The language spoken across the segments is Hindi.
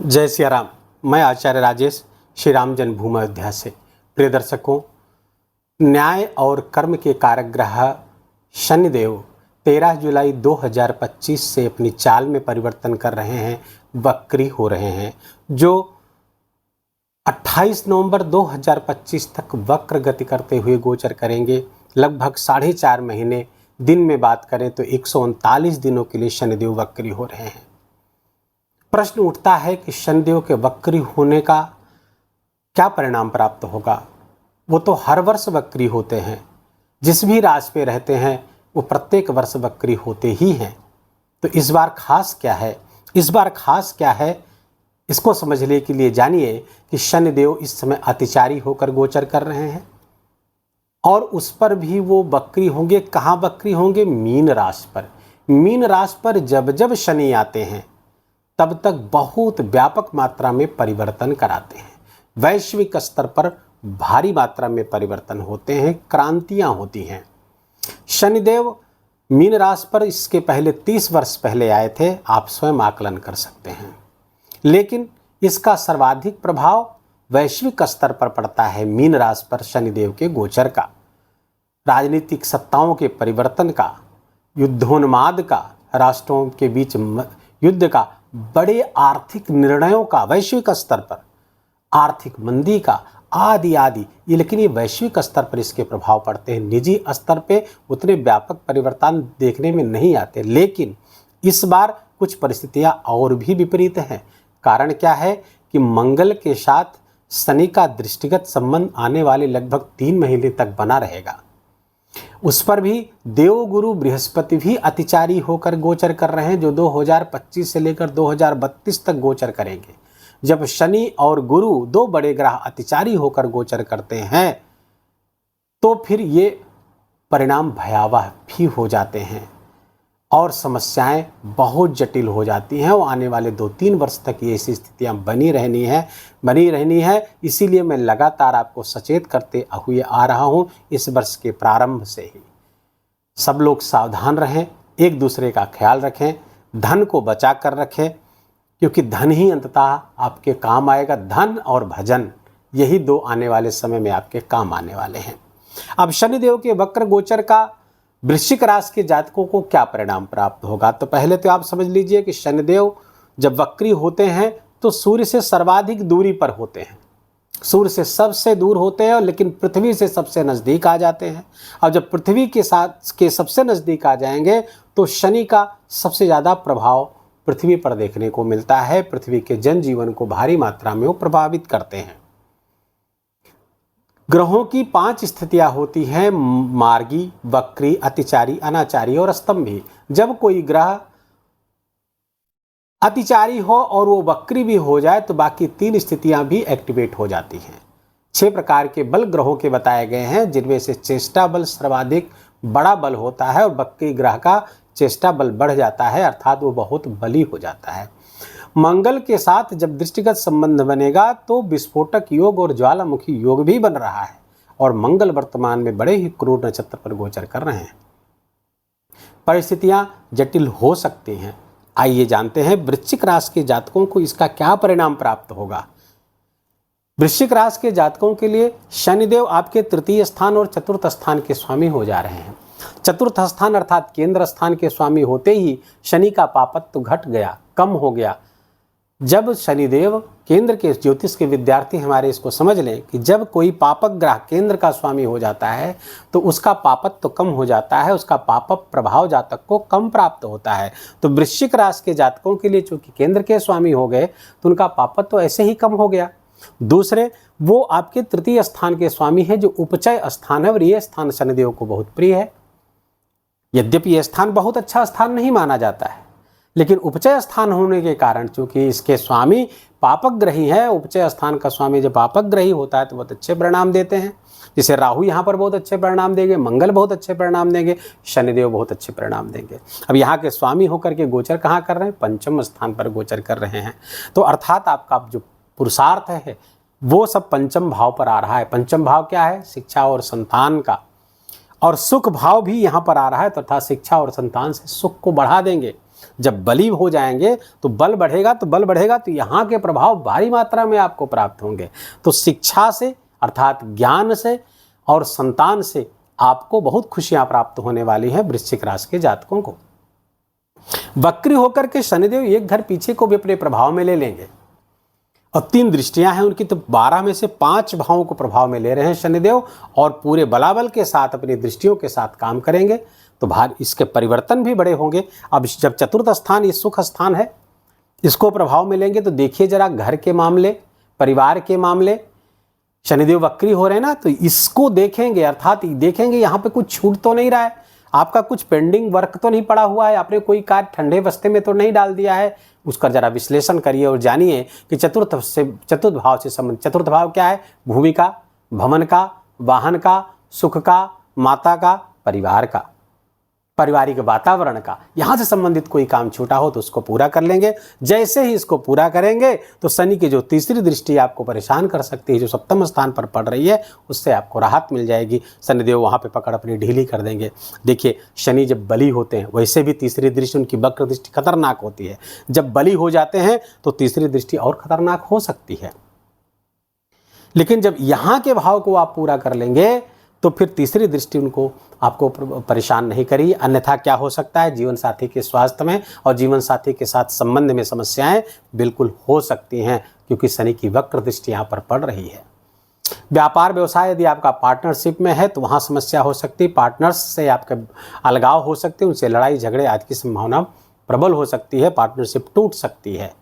जय सिया राम। मैं आचार्य राजेश श्री राम जन्मभूमि अयोध्या से। प्रिय दर्शकों, न्याय और कर्म के कारक ग्रह शनिदेव 13 जुलाई 2025 से अपनी चाल में परिवर्तन कर रहे हैं, वक्री हो रहे हैं, जो 28 नवंबर 2025 तक वक्र गति करते हुए गोचर करेंगे। लगभग 4.5 महीने, दिन में बात करें तो 139 दिनों के लिए शनिदेव वक्री हो रहे हैं। प्रश्न उठता है कि शनिदेव के वक्री होने का क्या परिणाम प्राप्त होगा। वो तो हर वर्ष वक्री होते हैं, जिस भी राशि पे रहते हैं वो प्रत्येक वर्ष वक्री होते ही हैं। तो इस बार खास क्या है, इसको समझने के लिए जानिए कि शनिदेव इस समय अतिचारी होकर गोचर कर रहे हैं और उस पर भी वो वक्री होंगे। कहाँ वक्री होंगे? मीन राशि पर। मीन राशि पर जब जब शनि आते हैं तब तक बहुत व्यापक मात्रा में परिवर्तन कराते हैं। वैश्विक स्तर पर भारी मात्रा में परिवर्तन होते हैं, क्रांतियां होती हैं। शनिदेव मीन राशि पर इसके पहले 30 वर्ष पहले आए थे, आप स्वयं आकलन कर सकते हैं। लेकिन इसका सर्वाधिक प्रभाव वैश्विक स्तर पर पड़ता है मीन राशि पर शनिदेव के गोचर का। राजनीतिक सत्ताओं के परिवर्तन का, युद्धोन्माद का, राष्ट्रों के बीच युद्ध का, बड़े आर्थिक निर्णयों का, वैश्विक स्तर पर आर्थिक मंदी का, आदि आदि। लेकिन ये वैश्विक स्तर पर इसके प्रभाव पड़ते हैं। निजी स्तर पे उतने व्यापक परिवर्तन देखने में नहीं आते। लेकिन इस बार कुछ परिस्थितियां और भी विपरीत हैं। कारण क्या है कि मंगल के साथ शनि का दृष्टिगत संबंध आने वाले लगभग 3 महीने तक बना रहेगा। उस पर भी देवगुरु बृहस्पति भी अतिचारी होकर गोचर कर रहे हैं, जो 2025 से लेकर 2032 तक गोचर करेंगे। जब शनि और गुरु दो बड़े ग्रह अतिचारी होकर गोचर करते हैं तो फिर ये परिणाम भयावह भी हो जाते हैं और समस्याएं बहुत जटिल हो जाती हैं। वो आने वाले 2-3 वर्ष तक ये ऐसी स्थितियां बनी रहनी है। इसीलिए मैं लगातार आपको सचेत करते हुए आ रहा हूं। इस वर्ष के प्रारंभ से ही सब लोग सावधान रहें, एक दूसरे का ख्याल रखें, धन को बचा कर रखें, क्योंकि धन ही अंततः आपके काम आएगा। धन और भजन, यही 2 आने वाले समय में आपके काम आने वाले हैं। अब शनिदेव के वक्र गोचर का वृश्चिक राशि के जातकों को क्या परिणाम प्राप्त होगा। तो पहले तो आप समझ लीजिए कि शनिदेव जब वक्री होते हैं तो सूर्य से सर्वाधिक दूरी पर होते हैं। सूर्य से सबसे दूर होते हैं, लेकिन पृथ्वी से सबसे नज़दीक आ जाते हैं। और जब पृथ्वी के सबसे नज़दीक आ जाएंगे तो शनि का सबसे ज़्यादा प्रभाव पृथ्वी पर देखने को मिलता है। पृथ्वी के जनजीवन को भारी मात्रा में वो प्रभावित करते हैं। ग्रहों की 5 स्थितियां होती हैं: मार्गी, वक्री, अतिचारी, अनाचारी और स्तंभी। जब कोई ग्रह अतिचारी हो और वो वक्री भी हो जाए तो बाकी 3 स्थितियां भी एक्टिवेट हो जाती हैं। 6 प्रकार के बल ग्रहों के बताए गए हैं, जिनमें से चेष्टा बल सर्वाधिक बड़ा बल होता है और वक्री ग्रह का चेष्टा बल बढ़ जाता है, अर्थात वो बहुत बली हो जाता है। मंगल के साथ जब दृष्टिगत संबंध बनेगा तो विस्फोटक योग और ज्वालामुखी योग भी बन रहा है और मंगल वर्तमान में बड़े ही क्रूर नक्षत्र पर गोचर कर रहे हैं। परिस्थितियां जटिल हो सकती हैं। आइए जानते हैं वृश्चिक राशि के जातकों को इसका क्या परिणाम प्राप्त होगा। वृश्चिक राशि के जातकों के लिए शनिदेव आपके 3य स्थान और 4th स्थान के स्वामी हो जा रहे हैं। 4th स्थान अर्थात केंद्र स्थान के स्वामी होते ही शनि का पापत्व घट गया, कम हो गया। जब शनिदेव केंद्र के ज्योतिष के विद्यार्थी हमारे इसको समझ लें कि जब कोई पापक ग्रह केंद्र का स्वामी हो जाता है तो उसका पापत्व तो कम हो जाता है, उसका पाप प्रभाव जातक को कम प्राप्त होता है। तो वृश्चिक राशि के जातकों के लिए चूंकि केंद्र के स्वामी हो गए तो उनका पापत्व तो ऐसे ही कम हो गया। दूसरे, वो आपके 3य स्थान के स्वामी है, जो उपचय स्थान है, और ये स्थान शनिदेव को बहुत प्रिय है। यद्यपि यह स्थान बहुत अच्छा स्थान नहीं माना जाता है, लेकिन उपचय स्थान होने के कारण, चूंकि इसके स्वामी पापक ग्रही है, उपचय स्थान का स्वामी जब पापक ग्रही होता है तो बहुत अच्छे परिणाम देते हैं। जैसे राहु यहाँ पर बहुत अच्छे परिणाम देंगे, मंगल बहुत अच्छे परिणाम देंगे, शनिदेव बहुत अच्छे परिणाम देंगे। अब यहाँ के स्वामी होकर के गोचर कहाँ कर रहे हैं? 5म स्थान पर गोचर कर रहे हैं। तो अर्थात आपका जो पुरुषार्थ है वो सब 5म भाव पर आ रहा है। 5म भाव क्या है? शिक्षा और संतान का। और सुख भाव भी यहाँ पर आ रहा है, तथा शिक्षा और संतान से सुख को बढ़ा देंगे। जब बली हो जाएंगे तो बल बढ़ेगा, तो यहाँ के प्रभाव भारी मात्रा में आपको प्राप्त होंगे। तो शिक्षा से अर्थात ज्ञान से और संतान से आपको बहुत खुशियां प्राप्त होने वाली हैं वृश्चिक राशि के जातकों को। वक्री होकर के शनिदेव एक घर पीछे को भी अपने प्रभाव में ले लेंगे और 3 दृष्टियां हैं उनकी, तो 12 में से 5 भावों को प्रभाव में ले रहे हैं शनिदेव और पूरे बलाबल के साथ अपनी दृष्टियों के साथ काम करेंगे। तो भार इसके परिवर्तन भी बड़े होंगे। अब जब चतुर्थ स्थान ये सुख स्थान है, इसको प्रभाव में लेंगे तो देखिए जरा घर के मामले, परिवार के मामले, शनिदेव वक्री हो रहे हैं ना, तो इसको देखेंगे, अर्थात देखेंगे यहाँ पे कुछ छूट तो नहीं रहा है, आपका कुछ पेंडिंग वर्क तो नहीं पड़ा हुआ है, आपने कोई कार्य ठंडे बस्ते में तो नहीं डाल दिया है। उसका जरा विश्लेषण करिए और जानिए कि चतुर्थ भाव से संबंधित, चतुर्थ भाव क्या है? भूमि का, भवन का, वाहन का, सुख का, माता का, परिवार का, पारिवारिक वातावरण का, यहाँ से संबंधित कोई काम छूटा हो तो उसको पूरा कर लेंगे। जैसे ही इसको पूरा करेंगे तो शनि की जो तीसरी दृष्टि आपको परेशान कर सकती है, जो सप्तम स्थान पर पड़ रही है, उससे आपको राहत मिल जाएगी। शनिदेव वहाँ पे पकड़ अपनी ढीली कर देंगे। देखिए शनि जब बली होते हैं, वैसे भी तीसरी दृष्टि उनकी वक्र दृष्टि खतरनाक होती है, जब बली हो जाते हैं तो तीसरी दृष्टि और खतरनाक हो सकती है। लेकिन जब यहाँ के भाव को आप पूरा कर लेंगे तो फिर तीसरी दृष्टि उनको आपको परेशान नहीं करी। अन्यथा क्या हो सकता है? जीवन साथी के स्वास्थ्य में और जीवन साथी के साथ संबंध में समस्याएं बिल्कुल हो सकती हैं, क्योंकि शनि की वक्र दृष्टि यहाँ पर पड़ रही है। व्यापार व्यवसाय यदि आपका पार्टनरशिप में है तो वहाँ समस्या हो सकती है, पार्टनर्स से आपके अलगाव हो सकते हैं, उनसे लड़ाई झगड़े आदि की संभावना प्रबल हो सकती है, पार्टनरशिप टूट सकती है।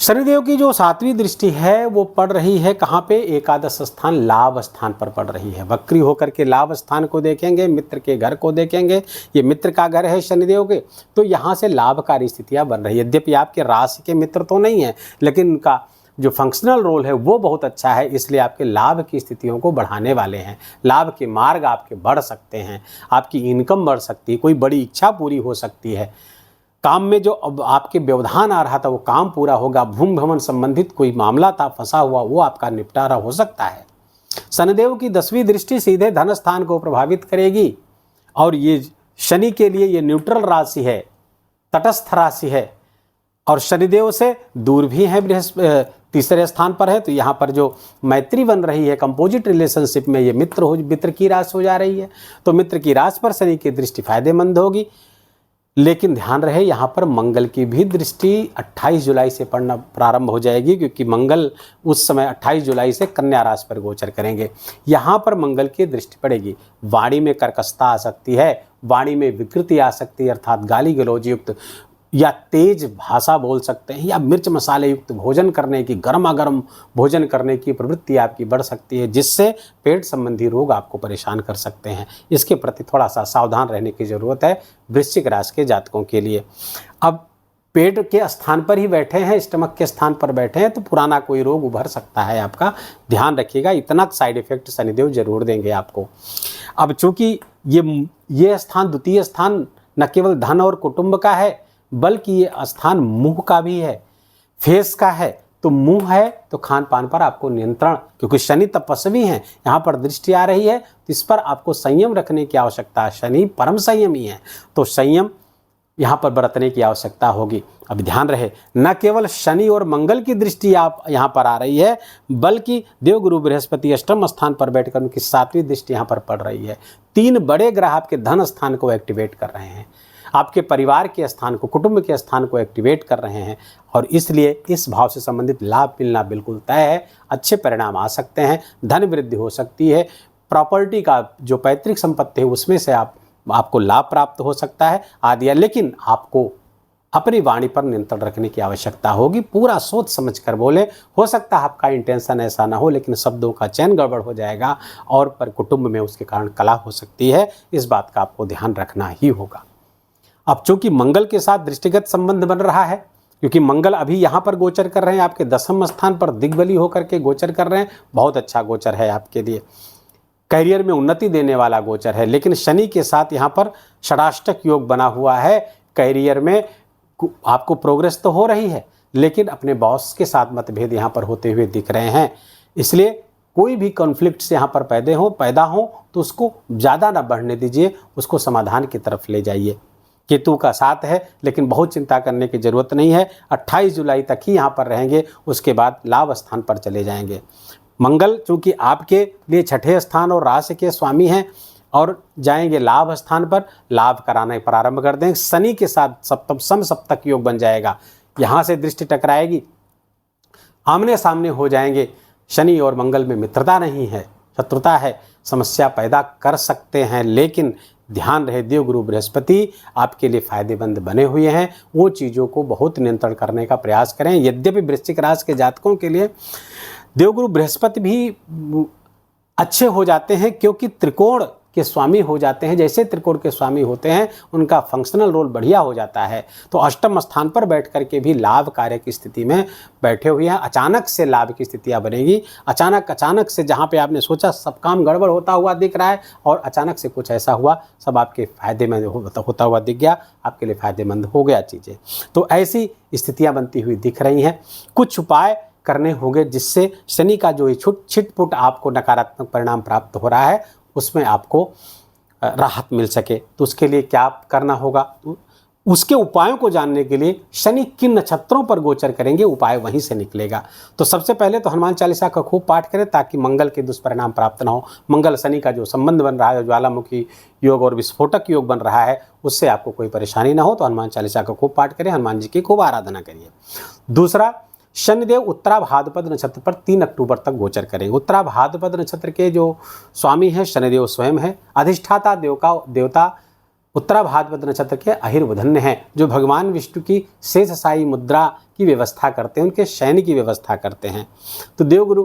शनिदेव की जो 7वीं दृष्टि है वो पड़ रही है कहाँ पे? एकादश स्थान, लाभ स्थान पर पड़ रही है। वक्री होकर के लाभ स्थान को देखेंगे, मित्र के घर को देखेंगे, ये मित्र का घर है शनिदेव के, तो यहाँ से लाभकारी स्थितियाँ बन रही है। यद्यपि आपके राशि के मित्र तो नहीं है, लेकिन उनका जो फंक्शनल रोल है वो बहुत अच्छा है, इसलिए आपके लाभ की स्थितियों को बढ़ाने वाले हैं। लाभ के मार्ग आपके बढ़ सकते हैं, आपकी इनकम बढ़ सकती है, कोई बड़ी इच्छा पूरी हो सकती है, काम में जो अब आपके व्यवधान आ रहा था वो काम पूरा होगा, भूमि भवन संबंधित कोई मामला था फंसा हुआ वो आपका निपटारा हो सकता है। शनिदेव की 10वीं दृष्टि सीधे धन स्थान को प्रभावित करेगी और ये शनि के लिए ये न्यूट्रल राशि है, तटस्थ राशि है और शनिदेव से दूर भी है, बृहस्पति तीसरे स्थान पर है, तो यहाँ पर जो मैत्री बन रही है कंपोजिट रिलेशनशिप में, ये मित्र की राशि हो जा रही है, तो मित्र की राशि पर शनि की दृष्टि फायदेमंद होगी। लेकिन ध्यान रहे यहाँ पर मंगल की भी दृष्टि 28 जुलाई से पड़ना प्रारंभ हो जाएगी, क्योंकि मंगल उस समय 28 जुलाई से कन्या राशि पर गोचर करेंगे। यहाँ पर मंगल की दृष्टि पड़ेगी, वाणी में कर्कशता आ सकती है, वाणी में विकृति आ सकती है, अर्थात गाली गलौज युक्त या तेज भाषा बोल सकते हैं, या मिर्च मसाले युक्त भोजन करने की, गर्मा गर्म भोजन करने की प्रवृत्ति आपकी बढ़ सकती है, जिससे पेट संबंधी रोग आपको परेशान कर सकते हैं। इसके प्रति थोड़ा सा सावधान रहने की ज़रूरत है वृश्चिक राशि के जातकों के लिए। अब पेट के स्थान पर ही बैठे हैं, स्टमक के स्थान पर बैठे हैं, तो पुराना कोई रोग उभर सकता है आपका, ध्यान रखिएगा। इतना साइड इफेक्ट शनिदेव जरूर देंगे आपको। अब चूँकि ये स्थान, द्वितीय स्थान, न केवल धन और कुटुंब का है, बल्कि ये स्थान मुंह का भी है, फेस का है। तो मुंह है तो खान पान पर आपको नियंत्रण, क्योंकि शनि तपस्वी हैं, यहाँ पर दृष्टि आ रही है, तो इस पर आपको संयम रखने की आवश्यकता है। शनि परम संयमी है, तो संयम यहाँ पर बरतने की आवश्यकता होगी। अब ध्यान रहे, न केवल शनि और मंगल की दृष्टि आप यहाँ पर आ रही है, बल्कि देवगुरु बृहस्पति अष्टम स्थान पर बैठकर उनकी 7वीं दृष्टि यहाँ पर पड़ रही है। 3 बड़े ग्रह आपके धन स्थान को एक्टिवेट कर रहे हैं, आपके परिवार के स्थान को, कुटुंब के स्थान को एक्टिवेट कर रहे हैं, और इसलिए इस भाव से संबंधित लाभ मिलना बिल्कुल तय है। अच्छे परिणाम आ सकते हैं, धन वृद्धि हो सकती है, प्रॉपर्टी का जो पैतृक संपत्ति है उसमें से आपको लाभ प्राप्त हो सकता है आदि। लेकिन आपको अपनी वाणी पर नियंत्रण रखने की आवश्यकता होगी, पूरा सोच समझ कर बोले। हो सकता है आपका इंटेंशन ऐसा ना हो, लेकिन शब्दों का चयन गड़बड़ हो जाएगा और पर कुटुंब में उसके कारण कलह हो सकती है। इस बात का आपको ध्यान रखना ही होगा। अब चूंकि मंगल के साथ दृष्टिगत संबंध बन रहा है, क्योंकि मंगल अभी यहाँ पर गोचर कर रहे हैं, आपके 10वें स्थान पर दिग्बली होकर के गोचर कर रहे हैं, बहुत अच्छा गोचर है आपके लिए, करियर में उन्नति देने वाला गोचर है। लेकिन शनि के साथ यहाँ पर षडाष्टक योग बना हुआ है, करियर में आपको प्रोग्रेस तो हो रही है, लेकिन अपने बॉस के साथ मतभेद यहाँ पर होते हुए दिख रहे हैं। इसलिए कोई भी कॉन्फ्लिक्ट्स यहाँ पर पैदा हो तो उसको ज़्यादा ना बढ़ने दीजिए, उसको समाधान की तरफ ले जाइए। केतु का साथ है, लेकिन बहुत चिंता करने की जरूरत नहीं है। 28 जुलाई तक ही यहाँ पर रहेंगे, उसके बाद लाभ स्थान पर चले जाएंगे। मंगल चूंकि आपके लिए छठे स्थान और राशि के स्वामी हैं और जाएंगे लाभ स्थान पर, लाभ कराना प्रारंभ कर देंगे। शनि के साथ सप्तम समसप्तक योग बन जाएगा, यहाँ से दृष्टि टकराएगी, आमने सामने हो जाएंगे। शनि और मंगल में मित्रता नहीं है, शत्रुता है, समस्या पैदा कर सकते हैं, लेकिन ध्यान रहे देवगुरु बृहस्पति आपके लिए फायदेमंद बने हुए हैं। वो चीज़ों को बहुत नियंत्रण करने का प्रयास करें। यद्यपि वृश्चिक राशि के जातकों के लिए देवगुरु बृहस्पति भी अच्छे हो जाते हैं, क्योंकि त्रिकोण के स्वामी हो जाते हैं। जैसे त्रिकोण के स्वामी होते हैं उनका फंक्शनल रोल बढ़िया हो जाता है। तो अष्टम स्थान पर बैठ करके भी लाभ कार्य की स्थिति में बैठे हुए हैं। अचानक से लाभ की स्थितियां बनेगी, अचानक से जहां पे आपने सोचा सब काम गड़बड़ होता हुआ दिख रहा है और अचानक से कुछ ऐसा हुआ, सब आपके फायदे में होता हुआ दिख गया, आपके लिए फायदेमंद हो गया चीज़ें। तो ऐसी स्थितियाँ बनती हुई दिख रही हैं। कुछ उपाय करने होंगे जिससे शनि का जो छिटपुट आपको नकारात्मक परिणाम प्राप्त हो रहा है उसमें आपको राहत मिल सके। तो उसके लिए क्या करना होगा, तो उसके उपायों को जानने के लिए शनि किन नक्षत्रों पर गोचर करेंगे, उपाय वहीं से निकलेगा। तो सबसे पहले तो हनुमान चालीसा का खूब पाठ करें ताकि मंगल के दुष्परिणाम प्राप्त ना हो। मंगल शनि का जो संबंध बन रहा है, ज्वालामुखी योग और विस्फोटक योग बन रहा है, उससे आपको कोई परेशानी ना हो। तो हनुमान चालीसा का खूब पाठ करें, हनुमान जी की खूब आराधना करिए। दूसरा, शनिदेव उत्तरा भाद्रपद नक्षत्र पर 3 अक्टूबर तक गोचर करेंगे। उत्तरा भाद्रपद नक्षत्र के जो स्वामी हैं शनिदेव स्वयं है। अधिष्ठाता देवता उत्तरा भाद्रपद नक्षत्र के अहिर्वधन्य हैं, जो भगवान विष्णु की शेषशायी मुद्रा की व्यवस्था करते हैं, उनके शयन की व्यवस्था करते हैं। तो देवगुरु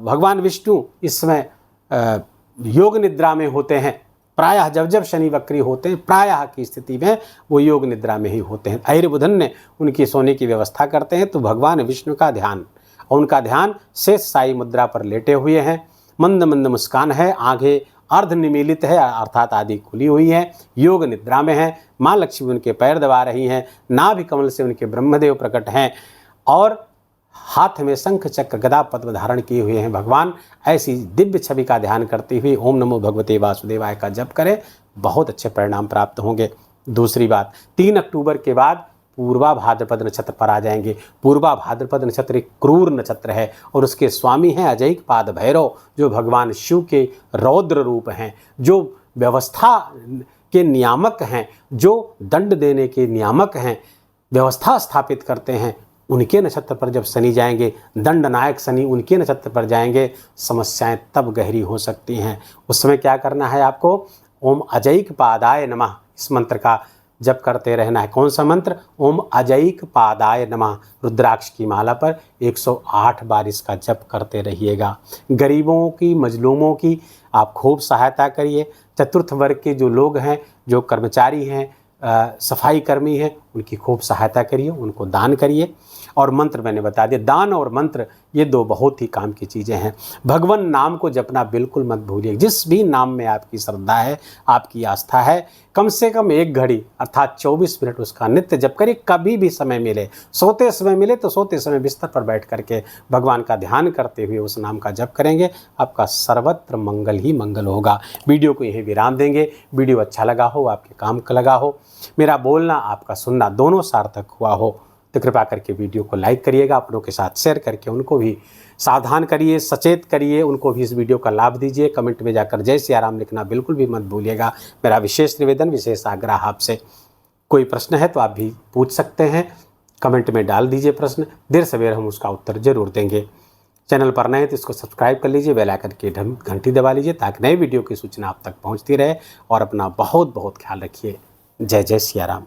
भगवान विष्णु इस समय योग निद्रा में होते हैं। प्रायः जब शनि वक्री होते हैं, प्रायः की स्थिति में वो योग निद्रा में ही होते हैं। अहिर्बुधन उनकी सोने की व्यवस्था करते हैं। तो भगवान विष्णु का ध्यान और उनका ध्यान शेष साई मुद्रा पर लेटे हुए हैं। मंद मंद मुस्कान है, आंखें अर्ध निमीलित है अर्थात आदि खुली हुई है, योग निद्रा में है। माँ लक्ष्मी उनके पैर दबा रही हैं, नाभि कमल से उनके ब्रह्मदेव प्रकट हैं और हाथ में शंख चक्र गदा पद्म धारण किए हुए हैं भगवान। ऐसी दिव्य छवि का ध्यान करते हुए ओम नमो भगवते वासुदेवाय का जप करें, बहुत अच्छे परिणाम प्राप्त होंगे। दूसरी बात, 3 अक्टूबर के बाद पूर्वा भाद्रपद नक्षत्र पर आ जाएंगे। पूर्वा भाद्रपद नक्षत्र एक क्रूर नक्षत्र है और उसके स्वामी हैं अजैक पाद भैरव, जो भगवान शिव के रौद्र रूप हैं, जो व्यवस्था के नियामक हैं, जो दंड देने के नियामक हैं, व्यवस्था स्थापित करते हैं। उनके नक्षत्र पर जब शनि जाएंगे, दंड नायक शनि उनके नक्षत्र पर जाएंगे, समस्याएं तब गहरी हो सकती हैं। उस समय क्या करना है आपको, ओम अजैक पादाय नमः इस मंत्र का जप करते रहना है। कौन सा मंत्र, ओम अजैक पादाय नमः। रुद्राक्ष की माला पर 108 बार इसका जप करते रहिएगा। गरीबों की, मजलूमों की आप खूब सहायता करिए। चतुर्थ वर्ग के जो लोग हैं, जो कर्मचारी हैं, सफाई कर्मी हैं, उनकी खूब सहायता करिए, उनको दान करिए। और मंत्र मैंने बता दिया, दान और मंत्र ये 2 बहुत ही काम की चीज़ें हैं। भगवान नाम को जपना बिल्कुल मत भूलिए। जिस भी नाम में आपकी श्रद्धा है, आपकी आस्था है, कम से कम 1 घड़ी अर्थात 24 मिनट उसका नित्य जप करिए। कभी भी समय मिले, सोते समय मिले तो सोते समय बिस्तर पर बैठ करके भगवान का ध्यान करते हुए उस नाम का जप करेंगे, आपका सर्वत्र मंगल ही मंगल होगा। वीडियो को यहीं विराम देंगे। वीडियो अच्छा लगा हो, आपके काम का लगा हो, मेरा बोलना आपका सुनना दोनों सार्थक हुआ हो तो कृपा करके वीडियो को लाइक करिएगा, अपनों के साथ शेयर करके उनको भी सावधान करिए, सचेत करिए, उनको भी इस वीडियो का लाभ दीजिए। कमेंट में जाकर जय सिया राम लिखना बिल्कुल भी मत भूलिएगा। मेरा विशेष निवेदन, विशेष आग्रह आपसे। कोई प्रश्न है तो आप भी पूछ सकते हैं, कमेंट में डाल दीजिए प्रश्न, देर सवेर हम उसका उत्तर जरूर देंगे। चैनल पर नए तो इसको सब्सक्राइब कर लीजिए, बेल आइकन की घंटी दबा लीजिए ताकि नए वीडियो की सूचना आप तक पहुँचती रहे। और अपना बहुत बहुत ख्याल रखिए। जय जय सिया राम।